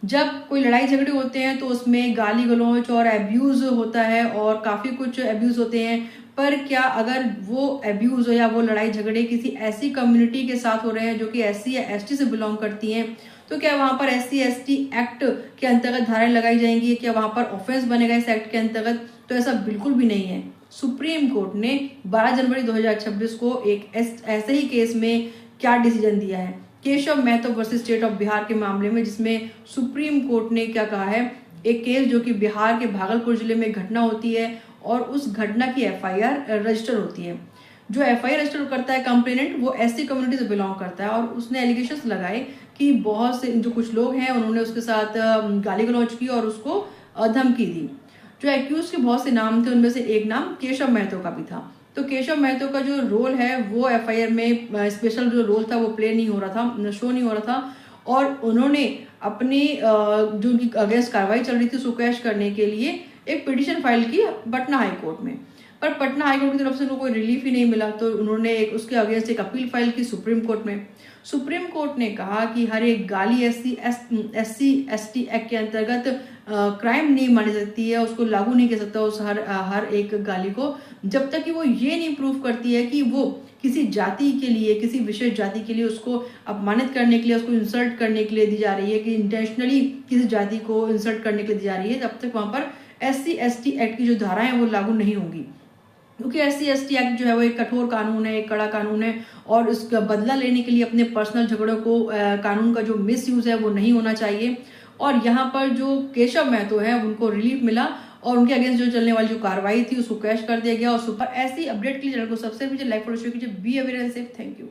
जब कोई लड़ाई झगड़े होते हैं तो उसमें गाली गलौज और एब्यूज़ होता है और काफ़ी कुछ एब्यूज़ होते हैं। पर क्या अगर वो एब्यूज़ या वो लड़ाई झगड़े किसी ऐसी कम्युनिटी के साथ हो रहे हैं जो कि एससी या एसटी से बिलोंग करती हैं, तो क्या वहाँ पर एससी एसटी एक्ट के अंतर्गत धाराएं लगाई जाएंगी? क्या वहाँ पर ऑफेंस बनेगा इस एक्ट के अंतर्गत? तो ऐसा बिल्कुल भी नहीं है। सुप्रीम कोर्ट ने 12 जनवरी 2026 को एक ऐसे ही केस में क्या डिसीजन दिया है, Keshav Mahato versus state of Bihar के मामले में, जिसमें सुप्रीम कोर्ट ने क्या कहा है, एक केस जो कि बिहार के भागलपुर जिले में घटना होती है और उस घटना की एफआईआर रजिस्टर होती है। जो एफआईआर रजिस्टर करता है कंप्लेनेंट, वो एससी कम्युनिटी से बिलोंग करता है और उसने एलिगेशंस लगाए कि बहुत से जो कुछ लोग हैं उन्होंने उसके साथ गाली गलौज की और उसको धमकी दी। जो एक्यूज के बहुत से नाम थे उनमें से एक नाम केशव महतो का भी था। तो केशव महतो का जो रोल है वो एफआईआर में स्पेशल जो रोल था वो प्ले नहीं हो रहा था, शो नहीं हो रहा था। और उन्होंने अपनी जो उनकी अगेंस्ट कार्रवाई चल रही थी उसको कैश करने के लिए एक पिटीशन फाइल की पटना हाई कोर्ट में। पर पटना हाईकोर्ट की तरफ से उनको कोई रिलीफ ही नहीं मिला, तो उन्होंने उसके अगेंस्ट एक अपील फाइल की सुप्रीम कोर्ट में। सुप्रीम कोर्ट ने कहा कि हर एक गाली एससी एसटी एक्ट के अंतर्गत क्राइम नहीं मानी सकती है, उसको लागू नहीं कर सकता उस हर एक गाली को, जब तक कि वो ये नहीं प्रूव करती है कि वो किसी जाति के लिए, किसी विशेष जाति के लिए उसको अपमानित करने के लिए, उसको इंसल्ट करने के लिए दी जा रही है, कि इंटेंशनली किसी जाति को इंसल्ट करने के लिए दी जा रही है, तब तक वहां पर एससी एसटी एक्ट की जो धाराएं हैं वो लागू नहीं होंगी। क्योंकि एससी एसटी एक्ट जो है वो एक कठोर कानून है, एक कड़ा कानून है और इसका बदला लेने के लिए अपने पर्सनल झगड़ों को कानून का जो मिस यूज है वो नहीं होना चाहिए। और यहाँ पर जो केशव महतो है उनको रिलीफ मिला और उनके अगेंस्ट जो चलने वाली जो कार्रवाई थी उसको कैश कर दिया गया। और सुपर ऐसी अपडेट के लिए चैनल को सब्सक्राइब कीजिए, लाइक फॉलो शेयर कीजिए। Be aware and safe. Thank you.